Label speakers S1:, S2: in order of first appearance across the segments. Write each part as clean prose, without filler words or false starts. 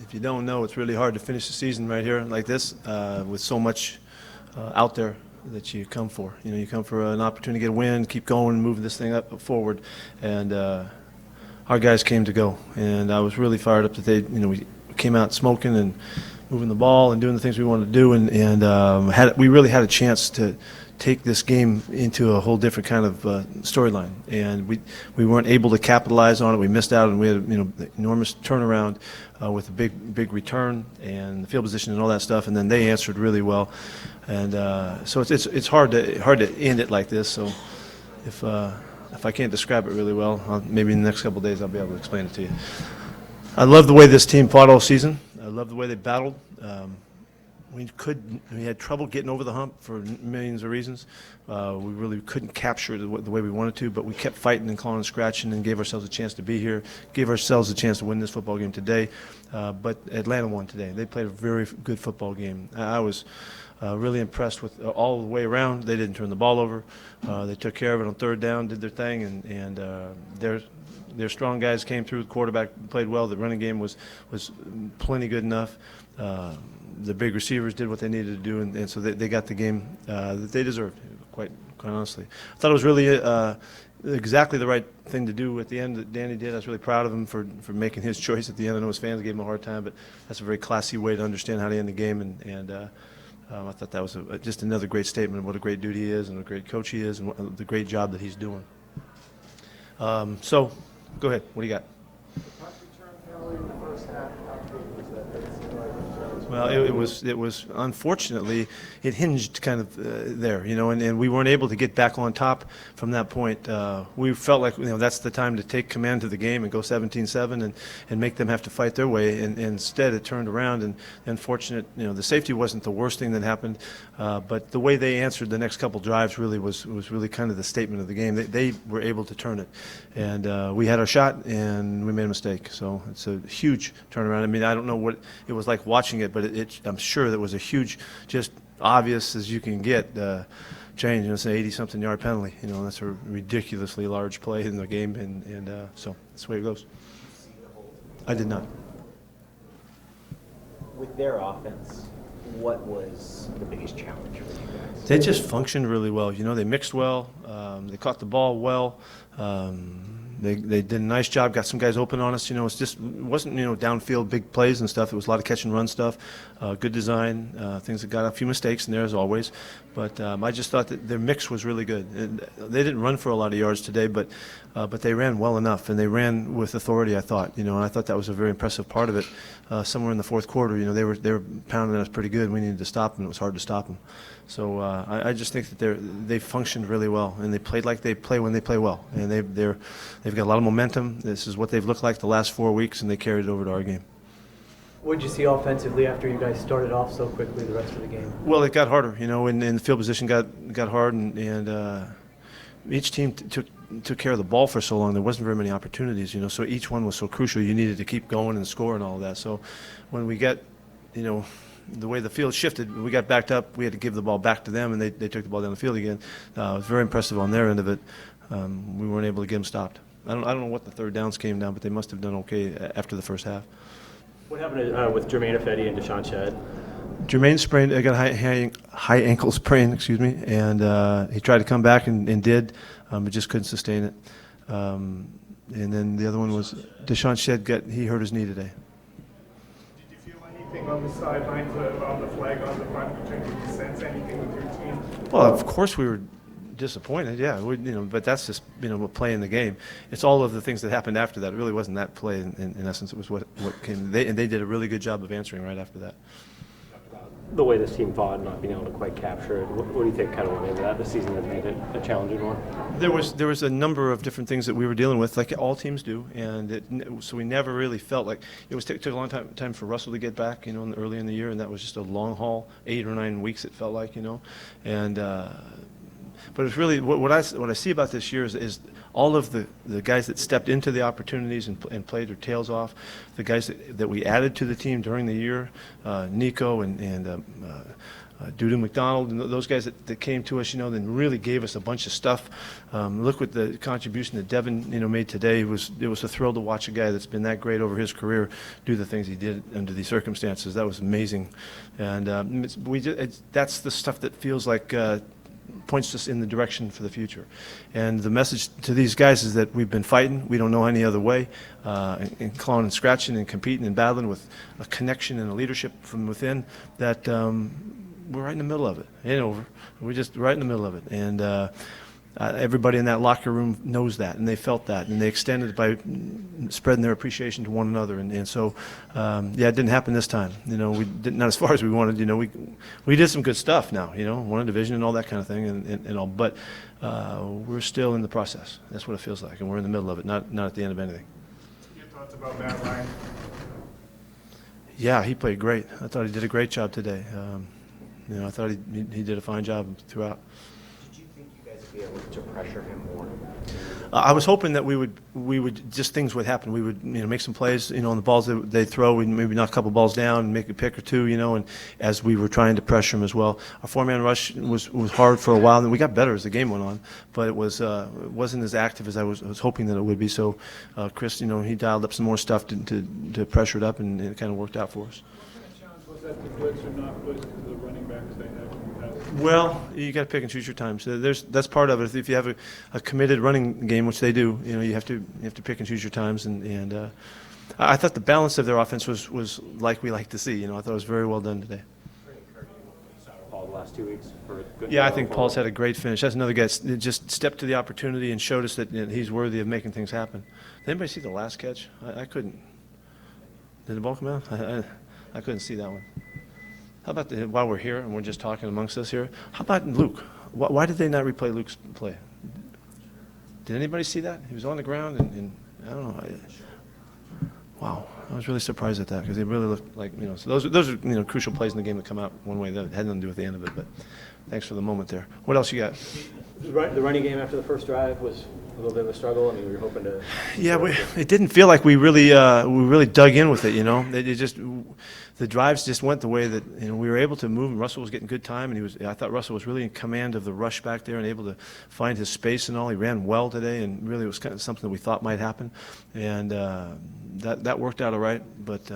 S1: if you don't know, it's really hard to finish the season right here like this with so much out there that you come for. You know, you come for an opportunity to get a win, keep going, moving this thing up forward, and our guys came to go. And I was really fired up that we came out smoking and moving the ball and doing the things we wanted to do, and we really had a chance to take this game into a whole different kind of storyline, and we weren't able to capitalize on it. We missed out, and we had enormous turnaround with a big return and the field position and all that stuff, and then they answered really well, and so it's hard to end it like this. So if I can't describe it really well, maybe in the next couple of days I'll be able to explain it to you. I love the way this team fought all season. I love the way they battled. We had trouble getting over the hump for millions of reasons. We really couldn't capture it the way we wanted to, but we kept fighting and clawing and scratching and gave ourselves a chance to be here, gave ourselves a chance to win this football game today. But Atlanta won today. They played a very good football game. I was really impressed with all the way around. They didn't turn the ball over. They took care of it on third down, did their thing, and their strong guys came through. The quarterback played well. The running game was plenty good enough. The big receivers did what they needed to do, and so they got the game that they deserved, quite honestly. I thought it was really exactly the right thing to do at the end that Danny did. I was really proud of him for making his choice at the end. I know his fans gave him a hard time, but that's a very classy way to understand how to end the game, and I thought that was just another great statement of what a great dude he is and what a great coach he is and the great job that he's doing. So, go ahead. What do you got? Well, it was unfortunately it hinged kind of there, and we weren't able to get back on top from that point. We felt like that's the time to take command of the game and go 17-7 and make them have to fight their way. And instead, it turned around, and unfortunate, the safety wasn't the worst thing that happened, but the way they answered the next couple drives really was really kind of the statement of the game. They were able to turn it, and we had our shot and we made a mistake. So it's a huge turnaround. I mean, I don't know what it was like watching it, but I'm sure that was a huge, just obvious as you can get change. It's an 80-something yard penalty. That's a ridiculously large play in the game, and so that's the way it goes. I did not.
S2: With their offense, what was the biggest challenge for you guys?
S1: They just functioned really well. They mixed well. They caught the ball well. They did a nice job, got some guys open on us. It wasn't downfield big plays and stuff. It was a lot of catch and run stuff, good design, things that got a few mistakes in there as always. But I just thought that their mix was really good. They didn't run for a lot of yards today, but they ran well enough, and they ran with authority, I thought. And I thought that was a very impressive part of it. Somewhere in the fourth quarter, they were pounding us pretty good. We needed to stop them. It was hard to stop them. So I just think that they functioned really well, and they played like they play when they play well. And they've got a lot of momentum. This is what they've looked like the last 4 weeks, and they carried it over to our game.
S3: What did you see offensively after you guys started off so quickly the rest of the game?
S1: Well, it got harder, and the field position got hard, and each team took care of the ball for so long. There wasn't very many opportunities, so each one was so crucial. You needed to keep going and score and all of that. So when we got, the way the field shifted, we got backed up. We had to give the ball back to them, and they took the ball down the field again. It was very impressive on their end of it. We weren't able to get them stopped. I don't know what the third downs came down, but they must have done okay after the first half.
S4: What happened with Jermaine Ifedi and Deshaun Shedd?
S1: Jermaine sprained, got a high ankle sprain, and he tried to come back and did, but just couldn't sustain it. And then the other one was Deshaun Shedd he hurt his knee today.
S5: Did you feel anything on the sidelines on the flag on the punt? Did you sense anything with your team?
S1: Well, of course we were disappointed, yeah. But that's just playing the game. It's all of the things that happened after that. It really wasn't that play in essence. It was what came. And they did a really good job of answering right after that.
S4: The way this team fought, not being able to quite capture it. What do you think kind of went into that? The season that made it a challenging one.
S1: There was a number of different things that we were dealing with, like all teams do, and so we never really felt like it took a long time for Russell to get back, early in the year, and that was just a long haul, 8 or 9 weeks it felt like, and. But it's really what I see about this year is all of the guys that stepped into the opportunities and played their tails off, the guys that we added to the team during the year, Nico and Dudu McDonald and those guys that came to us, then really gave us a bunch of stuff. Look what the contribution that Devin, made today. It was a thrill to watch a guy that's been that great over his career do the things he did under these circumstances. That was amazing, and that's the stuff that feels like points us in the direction for the future. And the message to these guys is that we've been fighting. We don't know any other way, and clawing and scratching and competing and battling with a connection and a leadership from within that. We're right in the middle of it. It ain't over. We're just right in the middle of it. And everybody in that locker room knows that, and they felt that, and they extended it by spreading their appreciation to one another. And so, it didn't happen this time. We didn't, not as far as we wanted. We did some good stuff now. Won a division and all that kind of thing, and all. But we're still in the process. That's what it feels like, and we're in the middle of it, not at the end of anything.
S5: Your thoughts about Matt Ryan?
S1: Yeah, he played great. I thought he did a great job today. I thought he did a fine job throughout.
S2: Did you think you guys would be able to pressure him more?
S1: I was hoping that we would just things would happen. We would make some plays on the balls that they throw. We'd maybe knock a couple balls down and make a pick or two. And as we were trying to pressure him as well, our 4-man rush was hard for a while, and we got better as the game went on. But it wasn't as active as I was hoping that it would be. So Chris, he dialed up some more stuff to pressure it up, and it kind of worked out for us.
S5: Was that the blitz or not blitz because of the running backs they have in the past?
S1: Well, you got to pick and choose your times. That's part of it. If you have a committed running game, which they do, you have to pick and choose your times. And I thought the balance of their offense was like we like to see. I thought it was very well done today.
S4: Paul, the last 2 weeks for a good.
S1: Yeah, I think Paul's had a great finish. That's another guy that just stepped to the opportunity and showed us that he's worthy of making things happen. Did anybody see the last catch? I couldn't. Did the ball come out? I couldn't see that one. How about while we're here and we're just talking amongst us here, how about Luke? Why did they not replay Luke's play? Did anybody see that? He was on the ground, and I don't know. Wow, I was really surprised at that because they really looked like, so those are crucial plays in the game that come out one way. That had nothing to do with the end of it, but thanks for the moment there. What else you got?
S4: The running game after the first drive was a little bit of a struggle. I mean, we were hoping to.
S1: Yeah, it didn't feel like we really dug in with it. It just the drives just went the way that we were able to move. And Russell was getting good time, and I thought Russell was really in command of the rush back there and able to find his space and all. He ran well today, and really it was kind of something that we thought might happen, and that worked out all right. But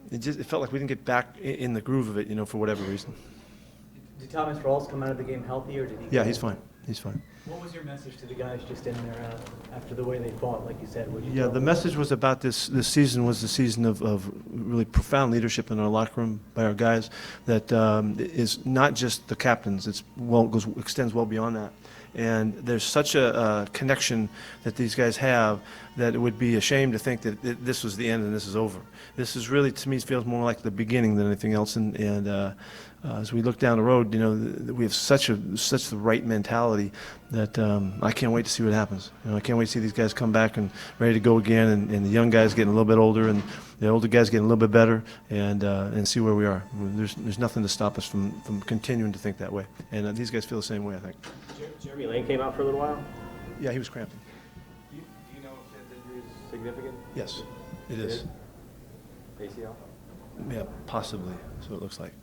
S1: it felt like we didn't get back in the groove of it, for whatever reason.
S3: Did Thomas Rawls come out of the game healthy, or did he?
S1: Yeah, he's fine. He's fine.
S3: What was your message to the guys just in there after the way they fought, like you said?
S1: Yeah, the message was about this season was the season of really profound leadership in our locker room by our guys that is not just the captains. Extends well beyond that. And there's such a connection that these guys have that it would be a shame to think that this was the end and this is over. This is really, to me, it feels more like the beginning than anything else. And as we look down the road, we have such the right mentality that I can't wait to see what happens. I can't wait to see these guys come back and ready to go again, and the young guys getting a little bit older, and the older guys getting a little bit better, and see where we are. There's nothing to stop us from continuing to think that way, and these guys feel the same way, I think.
S4: Jeremy Lane came out for a little while.
S1: Yeah, he was cramping.
S4: Do you know if his injury is significant?
S1: Yes, it is.
S4: ACL?
S1: Yeah, possibly. So it looks like.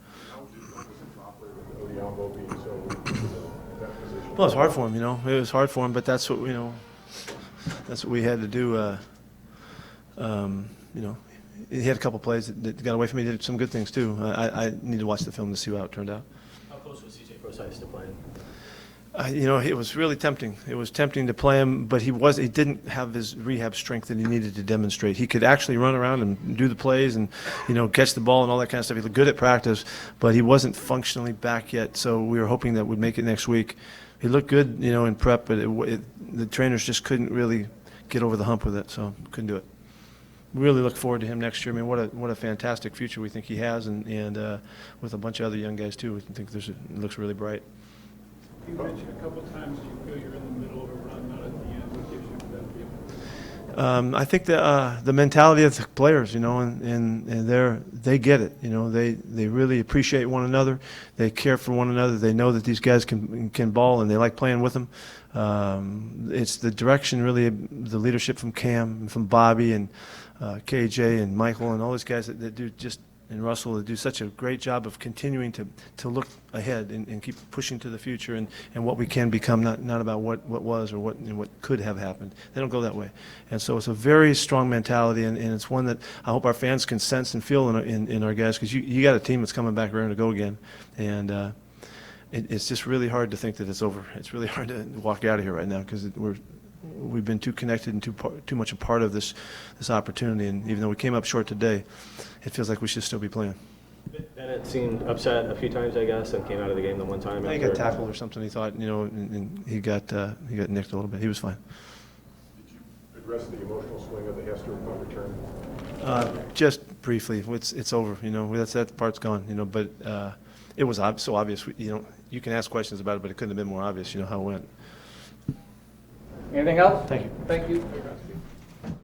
S1: Well, it's hard for him, It was hard for him, but that's what that's what we had to do. He had a couple plays that got away from me. He did some good things too. I need to watch the film to see how it turned out.
S3: How close was CJ Forsyth to playing?
S1: It was really tempting. It was tempting to play him, but he didn't have his rehab strength that he needed to demonstrate. He could actually run around and do the plays and, catch the ball and all that kind of stuff. He looked good at practice, but he wasn't functionally back yet, so we were hoping that we'd make it next week. He looked good, in prep, but the trainers just couldn't really get over the hump with it, so couldn't do it. We really look forward to him next year. I mean, what a fantastic future we think he has, and with a bunch of other young guys too. We think it looks really bright.
S5: You mentioned a couple times you feel you're in the middle of a run, not at the end. What gives you that feeling?
S1: I think the mentality of the players, and they get it. They really appreciate one another. They care for one another. They know that these guys can ball, and they like playing with them. It's the direction, really, the leadership from Cam and from Bobby and KJ and Michael and all those guys that do just and Russell to do such a great job of continuing to look ahead and keep pushing to the future and what we can become, not about what was or what could have happened. They don't go that way. And so it's a very strong mentality, and it's one that I hope our fans can sense and feel in our guys, because you got a team that's coming back around to go again. And it's just really hard to think that it's over. It's really hard to walk out of here right now, because we've been too connected and too much a part of this opportunity. And even though we came up short today, it feels like we should still be playing.
S6: Bennett seemed upset a few times, I guess, and came out of the game the one time.
S1: He got tackled or something. He thought, and he got nicked a little bit. He was fine.
S7: Did you address the emotional swing of the Hester punt return?
S1: Just briefly. It's over. That part's gone. But it was so obvious. You can ask questions about it, but it couldn't have been more obvious. How it went.
S3: Anything else?
S1: Thank you.
S3: Thank you.